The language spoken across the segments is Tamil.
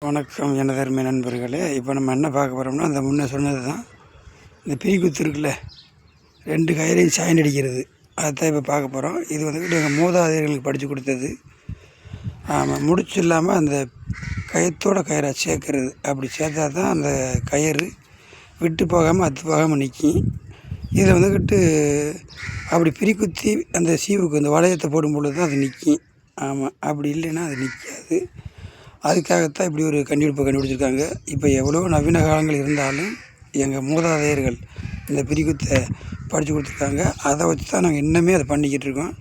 வணக்கம் எனதருமை நண்பர்களே. இப்போ நம்ம என்ன பார்க்க போகிறோம்னா, அந்த முன்னே சொன்னது தான் இந்த பிரிக்குத்து இருக்குல்ல, 2 கயிறையும் சாய்ந்து அடிக்கிறது. அதுதான் இப்போ பார்க்க போகிறோம். இது வந்துக்கிட்டு எங்கள் மூதாதையர்களுக்கு படித்து கொடுத்தது. ஆமாம், முடிச்சு இல்லாமல் அந்த கயத்தோட கயிறாக சேர்க்கறது. அப்படி சேர்த்தா தான் அந்த கயிறு விட்டு போகாமல் அத்து போகாமல் நிற்கும். இதை வந்துக்கிட்டு அப்படி பிரிக்குத்தி அந்த சீவுக்கு அந்த வளையத்தை போடும் பொழுது தான் அது நிற்கும். ஆமாம், அப்படி இல்லைன்னா அது நிற்காது. அதுக்காகத்தான் இப்படி ஒரு கண்டுபிடிச்சிருக்காங்க. இப்போ எவ்வளோ நவீன காலங்கள் இருந்தாலும் எங்கள் மூதாதையர்கள் இந்த பிரிக்குத்தை படித்து கொடுத்துருக்காங்க. அதை வச்சு தான் நாங்கள் இன்னுமே அதை பண்ணிக்கிட்டு இருக்கோம்.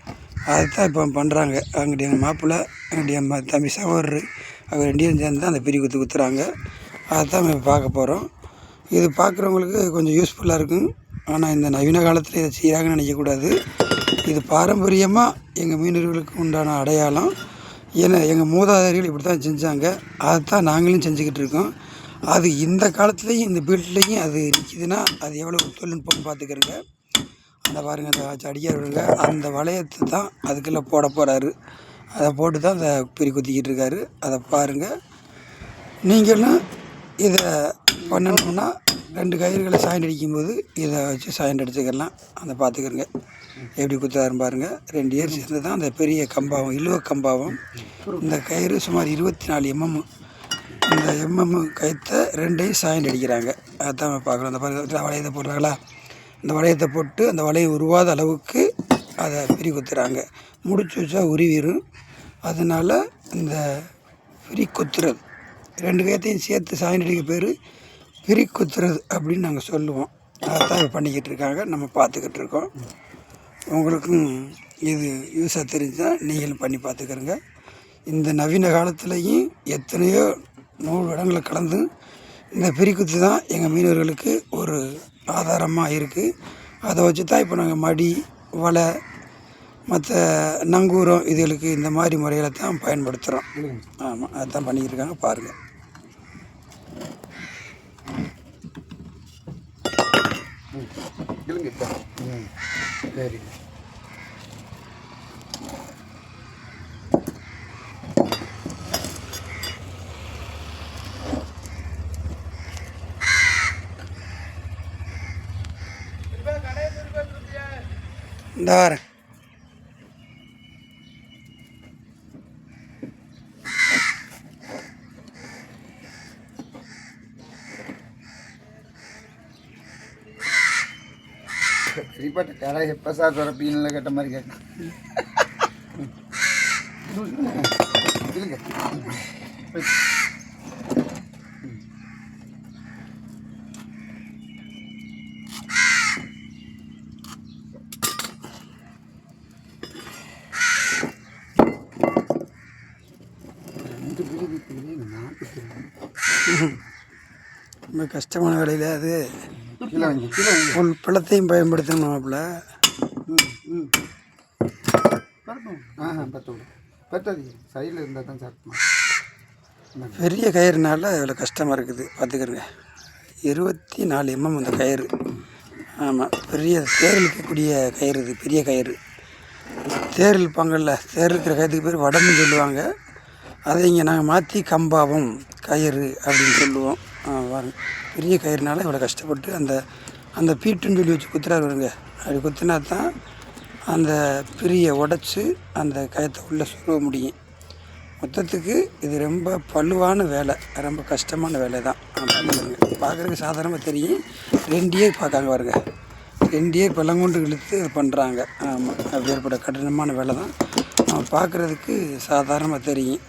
அதுதான் இப்போ பண்ணுறாங்க. அங்கிட்ட எங்கள் மாப்பிள்ளை, அங்கிட்ட என் தம்பி சகோதரர், அவங்க 2 பேரும் சேர்ந்து தான் அந்த பிரிக்குத்து குத்துறாங்க. அதை தான் நம்ம பார்க்க போகிறோம். இது பார்க்குறவங்களுக்கு கொஞ்சம் யூஸ்ஃபுல்லாக இருக்கும். ஆனால் இந்த நவீன காலத்தில் இதை செய்கிறாங்கன்னு நினைக்கக்கூடாது. இது பாரம்பரியமாக எங்கள் மீனவர்களுக்கு உண்டான அடையாளம். ஏன்னா எங்கள் மூதாதையர்கள் இப்படி தான் செஞ்சாங்க. அதைத்தான் நாங்களும் செஞ்சுக்கிட்டு இருக்கோம். அது இந்த காலத்துலேயும் இந்த பீல்ட்லேயும் அது நிற்கிதுன்னா அது எவ்வளோ தொழில்நுட்பம் பார்த்துக்கிறங்க. அந்த பாருங்கள், அந்த அடியார் விடுங்க, அந்த வளையத்தை தான் அதுக்குள்ளே போட போகிறாரு. அதை போட்டு தான் அந்த பிரி குத்திக்கிட்டு இருக்காரு. அதை பாருங்கள். நீங்களும் இதை பண்ணணும்னா 2 கயிறுகளை சாய்ந்து அடிக்கும்போது இதை வச்சு சாய்ந்து அடிச்சுக்கலாம். அதை பார்த்துக்கிறங்க எப்படி குத்துறாருன்னு பாருங்கள். 2 ஏர் சேர்ந்து தான் அந்த பெரிய கம்பாவும், இழுவ கம்பாவும். இந்த கயிறு சுமார் 24 mm. இந்த கயிற்றை 2ஐயும் சாய்ந்து அடிக்கிறாங்க. அதுதான் பார்க்குறோம். அந்த பாருங்கள், வளையத்தை போடுறாங்களா, இந்த வளையத்தை போட்டு அந்த வளையம் உருவாத அளவுக்கு அதை பிரி குத்துறாங்க. முடிச்சு வச்சா உருவிடும். அதனால் இந்த பிரி குத்துறது 2 கயிற்றையும் சேர்த்து சாய்ந்து அடிக்க பேர் பிரி குத்துறது அப்படின்னு நாங்கள் சொல்லுவோம். அதைத்தான் பண்ணிக்கிட்டு இருக்காங்க, நம்ம பார்த்துக்கிட்டு இருக்கோம். உங்களுக்கும் இது யூஸாக தெரிஞ்சால் நீங்களும் பண்ணி பார்த்துக்கிறங்க. இந்த நவீன காலத்துலேயும் எத்தனையோ 100 இடங்களை கலந்து இந்த பிரிக்குத்து தான் எங்கள் மீனவர்களுக்கு ஒரு ஆதாரமாக இருக்குது. அதை வச்சு தான் இப்போ நாங்கள் மடி, வலை, மற்ற நங்கூரம் இதுகளுக்கு இந்த மாதிரி முறைகளை தான் பயன்படுத்துகிறோம். ஆமாம், அதுதான் பண்ணிக்கிட்டு இருக்காங்க. பாருங்கள். சரி, இந்த வரேன். சரிப்பட்ட கடை எப்போ சார் வரப்பீனில் கேட்ட மாதிரி கேட்க இல்லைங்க. ரொம்ப கஷ்டமான வேலையில் அது உன் பழத்தையும் பயன்படுத்தணும். மாப்பிள்ள சைடில் இருந்தால் தான் சார் பெரிய கயிறுனால இவ்வளோ கஷ்டமாக இருக்குது. பார்த்துக்கிறங்க, 24 mm இந்த கயிறு. ஆமாம், பெரிய தேர் இழுக்கக்கூடிய கயிறு. இது பெரிய கயிறு. தேர் இழுப்பாங்கள்ல, தேர் இருக்கிற கயிறுக்கு பேர் வடம்னு சொல்லுவாங்க. அதை இங்கே நாங்கள் மாற்றி கம்பாவும் கயிறு அப்படின்னு சொல்லுவோம். பாருங்க, பெரிய கயிறுனால இவ்வளோ கஷ்டப்பட்டு அந்த பீட்டுன்னு சொல்லி வச்சு குத்துறாரு வருங்க. அப்படி குத்துனா தான் அந்த பிரியை உடச்சி அந்த கயத்தை உள்ளே சொல்ல முடியும். மொத்தத்துக்கு இது ரொம்ப பழுவான வேலை, ரொம்ப கஷ்டமான வேலை தான். பார்க்குறதுக்கு சாதாரணமாக தெரியும். 2 ஏர் பார்க்காங்க பாருங்க, 2 ஏர் பழங்கொண்டு இழுத்து இது பண்ணுறாங்க. ஆமாம், அப்பேற்பட்ட கடினமான வேலை தான். பார்க்குறதுக்கு சாதாரணமாக தெரியும்.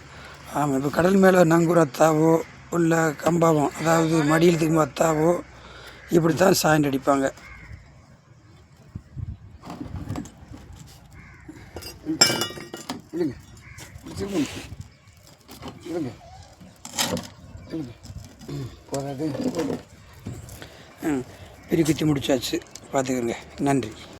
ஆமாம், இப்போ கடல் மேலே நங்கூர் அத்தாவோ உள்ள கம்பாவம், அதாவது மடியில் திரும்ப அத்தாவோ இப்படி தான் சாய்ந்து அடிப்பாங்க. பிரிக்குத்தி முடிச்சாச்சு. பார்த்துக்கிறங்க. நன்றி.